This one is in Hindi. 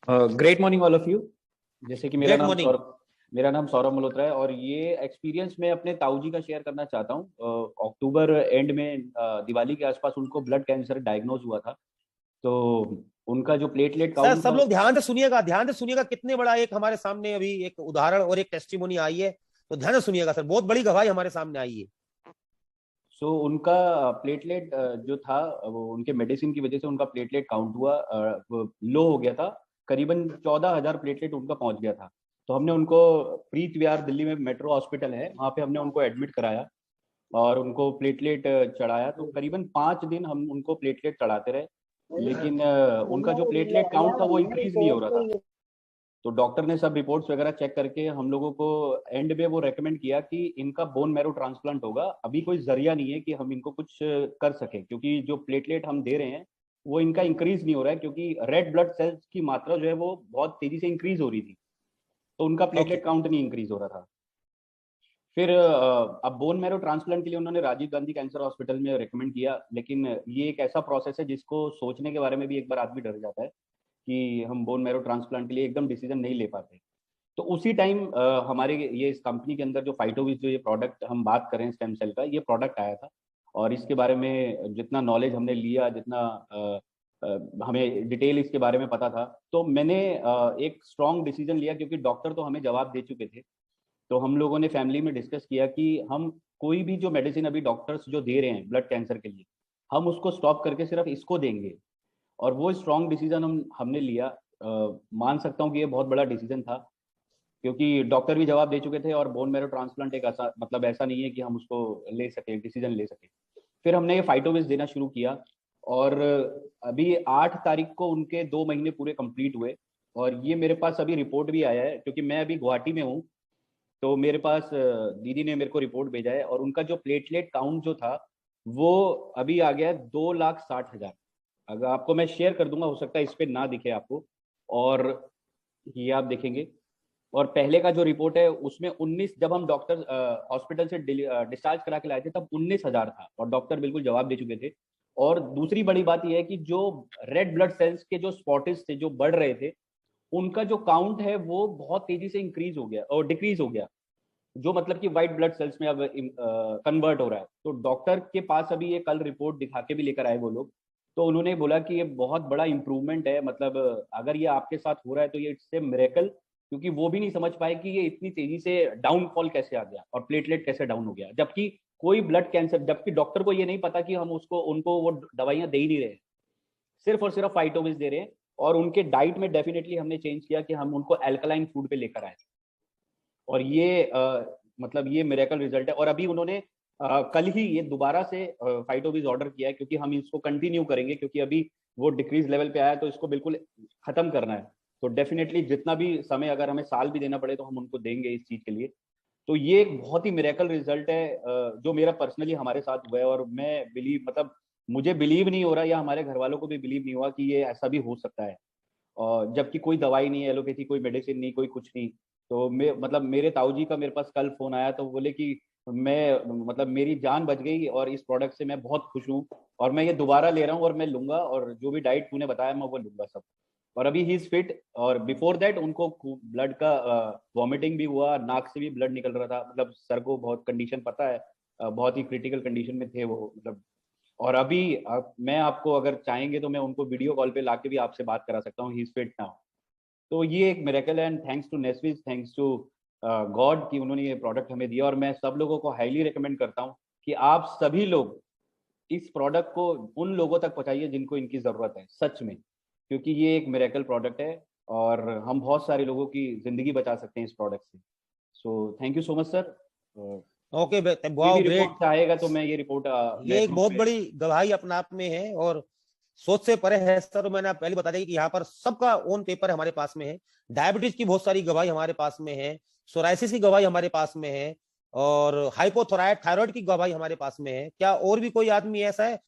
Great morning all of you. जैसे कि ग्रेट मॉर्निंग। मेरा नाम सौरभ मल्होत्रा है और ये एक्सपीरियंस मैं अपने ताऊ जी का शेयर करना चाहता हूँ। अक्टूबर एंड में दिवाली के आसपास उनको ब्लड कैंसर डायग्नोज हुआ था। तो उनका जो प्लेटलेट सर काउंट सब था। लोग ध्यान से सुनिएगा, कितने बड़ा एक हमारे सामने अभी एक उदाहरण और एक टेस्टिमोनी आई है। तो ध्यान से सुनिएगा सर, बहुत बड़ी गवाही हमारे सामने आई है। सो उनका प्लेटलेट जो था वो उनके मेडिसिन की वजह से उनका प्लेटलेट काउंट हुआ लो हो गया था। करीबन 14,000 प्लेटलेट उनका पहुंच गया था। तो हमने उनको प्रीत विहार दिल्ली में मेट्रो हॉस्पिटल है वहाँ पे हमने उनको एडमिट कराया और उनको प्लेटलेट चढ़ाया। तो करीबन 5 दिन हम उनको प्लेटलेट चढ़ाते रहे, लेकिन उनका जो प्लेटलेट काउंट था वो इंक्रीज नहीं हो रहा था। तो डॉक्टर ने सब रिपोर्ट्स वगैरह चेक करके हम लोगों को एंड में वो रेकमेंड किया कि इनका बोन मैरो ट्रांसप्लांट होगा। अभी कोई जरिया नहीं है कि हम इनको कुछ कर सके, क्योंकि जो प्लेटलेट हम दे रहे हैं वो इनका इंक्रीज नहीं हो रहा है, क्योंकि रेड ब्लड सेल्स की मात्रा जो है वो बहुत तेजी से इंक्रीज हो रही थी। तो उनका ओके। प्लेटलेट काउंट नहीं इंक्रीज हो रहा था। फिर अब बोन मैरो ट्रांसप्लांट के लिए उन्होंने राजीव गांधी कैंसर हॉस्पिटल में रेकमेंड किया, लेकिन ये एक ऐसा प्रोसेस है जिसको सोचने के बारे में भी एक बार आदमी डर जाता है कि हम बोन मैरो ट्रांसप्लांट के लिए एकदम डिसीजन नहीं ले पाते। तो उसी टाइम हमारे ये इस कंपनी के अंदर जो फाइटोविज जो ये प्रोडक्ट हम बात करें स्टेम सेल का, ये प्रोडक्ट आया था। और इसके बारे में जितना नॉलेज हमने लिया, जितना हमें डिटेल इसके बारे में पता था, तो मैंने एक स्ट्रॉन्ग डिसीजन लिया, क्योंकि डॉक्टर तो हमें जवाब दे चुके थे। तो हम लोगों ने फैमिली में डिस्कस किया कि हम कोई भी जो मेडिसिन अभी डॉक्टर्स जो दे रहे हैं ब्लड कैंसर के लिए, हम उसको स्टॉप करके सिर्फ इसको देंगे। और वो स्ट्रॉन्ग डिसीजन हमने लिया। मान सकता हूँ कि ये बहुत बड़ा डिसीजन था, क्योंकि डॉक्टर भी जवाब दे चुके थे और बोन मैरो ट्रांसप्लांट एक ऐसा मतलब ऐसा नहीं है कि हम उसको ले सके, डिसीजन ले सके। फिर हमने ये फाइटोविज देना शुरू किया और अभी 8 तारीख को उनके 2 महीने पूरे कंप्लीट हुए। और ये मेरे पास अभी रिपोर्ट भी आया है, क्योंकि मैं अभी गुवाहाटी में हूँ। तो मेरे पास दीदी ने मेरे को रिपोर्ट भेजा है और उनका जो प्लेटलेट काउंट जो था वो अभी आ गया है 2,60,000। अगर आपको मैं शेयर कर दूंगा, हो सकता है इस पे ना दिखे आपको, और ये आप देखेंगे। और पहले का जो रिपोर्ट है उसमें 19, जब हम डॉक्टर हॉस्पिटल से डिस्चार्ज करा के लाए थे तब 19,000 था और डॉक्टर बिल्कुल जवाब दे चुके थे। और दूसरी बड़ी बात यह है कि जो रेड ब्लड सेल्स के जो स्पॉटेज थे जो बढ़ रहे थे, उनका जो काउंट है वो बहुत तेजी से इंक्रीज हो गया और डिक्रीज हो गया, जो मतलब कि व्हाइट ब्लड सेल्स में अब कन्वर्ट हो रहा है। तो डॉक्टर के पास अभी ये कल रिपोर्ट दिखा के भी लेकर आए वो लोग। तो उन्होंने बोला कि ये बहुत बड़ा इंप्रूवमेंट है, मतलब अगर ये आपके साथ हो रहा है तो ये इट्स ए मिरेकल। क्योंकि वो भी नहीं समझ पाए कि ये इतनी तेजी से डाउनफॉल कैसे आ गया और प्लेटलेट कैसे डाउन हो गया, जबकि कोई ब्लड कैंसर, जबकि डॉक्टर को ये नहीं पता कि हम उसको उनको वो दवाइयां दे ही नहीं रहे, सिर्फ और सिर्फ फाइटोविज दे रहे हैं। और उनके डाइट में डेफिनेटली हमने चेंज किया कि हम उनको एल्कलाइन फूड पे लेकर आए। और ये मतलब ये मिरेकल रिजल्ट है। और अभी उन्होंने कल ही ये दोबारा से फाइटोविज ऑर्डर किया है, क्योंकि हम इसको कंटिन्यू करेंगे, क्योंकि अभी वो डिक्रीज लेवल पे आया है तो इसको बिल्कुल खत्म करना है। तो डेफिनेटली जितना भी समय, अगर हमें साल भी देना पड़े तो हम उनको देंगे इस चीज के लिए। तो ये एक बहुत ही मिरेकल रिजल्ट है जो मेरा पर्सनली हमारे साथ हुआ है। और मैं बिलीव, मतलब मुझे बिलीव नहीं हो रहा, या हमारे घर वालों को भी बिलीव नहीं हुआ कि ये ऐसा भी हो सकता है। और जबकि कोई दवाई नहीं है, एलोपैथी कोई मेडिसिन नहीं, कोई कुछ नहीं। तो मतलब मेरे ताऊ जी का मेरे पास कल फोन आया तो बोले कि मैं, मतलब मेरी जान बच गई और इस प्रोडक्ट से मैं बहुत खुश हूँ और मैं ये दोबारा ले रहा हूँ और मैं लूंगा, और जो भी डाइट तूने बताया मैं वो लूंगा सब। और अभी ही इज फिट। और बिफोर दैट उनको ब्लड का वॉमिटिंग भी हुआ, नाक से भी ब्लड निकल रहा था, मतलब सर को बहुत कंडीशन पता है, बहुत ही क्रिटिकल कंडीशन में थे वो, मतलब। और अभी मैं आपको अगर चाहेंगे तो मैं उनको वीडियो कॉल पे लाके भी आपसे बात करा सकता हूँ, ही इज फिट नाउ। तो ये एक मिरेकल है, एंड थैंक्स टू नेस्विस, थैंक्स टू गॉड कि उन्होंने ये प्रोडक्ट हमें दिया। और मैं सब लोगों को हाईली रिकमेंड करता हूँ कि आप सभी लोग इस प्रोडक्ट को उन लोगों तक पहुंचाइए जिनको इनकी ज़रूरत है सच में, क्योंकि ये एक मिरेकल प्रोडक्ट है और हम बहुत सारे लोगों की ज़िंदगी बचा सकते हैं इस प्रोडक्ट से। So thank you so much sir. Okay, कोई वाओ भी रिपोर्ट ग्रेट। चाहेगा तो मैं ये रिपोर्ट ये मैं एक ग्रुप बहुत में। बड़ी गवाही अपने आप में है और सोच से परे है सर। मैंने आप पहले बता दिया कि यहाँ पर सबका ओन पेपर हमारे पास में है। डायबिटीज की बहुत सारी गवाही हमारे पास में है, सोराइसिस की गवाही हमारे पास में है, और हाइपोथोराइड थायराइड की गवाही हमारे पास में है। क्या और भी कोई आदमी ऐसा है